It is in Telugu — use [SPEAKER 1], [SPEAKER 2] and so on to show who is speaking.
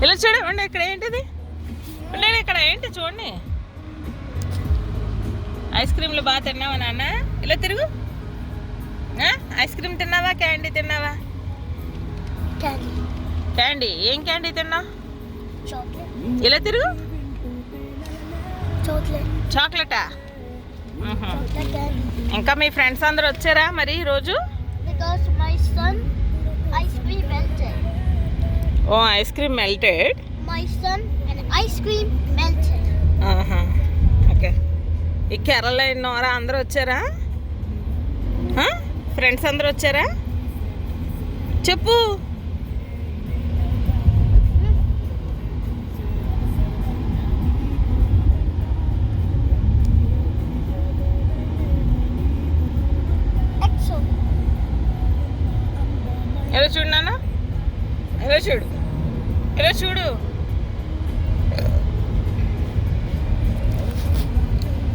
[SPEAKER 1] ఇలా చూడండి, ఇక్కడ ఏంటిది? ఉండండి, ఇక్కడ ఏంటి చూడండి. ఐస్ క్రీమ్లు బాగా తిన్నావా నాన్న? ఇలా తిరుగు. ఐస్ క్రీమ్ తిన్నావా, క్యాండీ తిన్నావా? క్యాండీ. ఏం క్యాండీ తిన్నావు? ఇలా తిరుగు. చాక్లెటా? ఇంకా మీ ఫ్రెండ్స్ అందరు వచ్చారా మరి ఈరోజు? ఓ, ఐస్ క్రీమ్ మెల్టెడ్. ఓకే. ఈ కేరళ నోరా అందరూ వచ్చారా? ఫ్రెండ్స్ అందరూ వచ్చారా? చెప్పు. ఎలా చూడు నాన్న, ఎలా చూడు, ఎలా చూడు.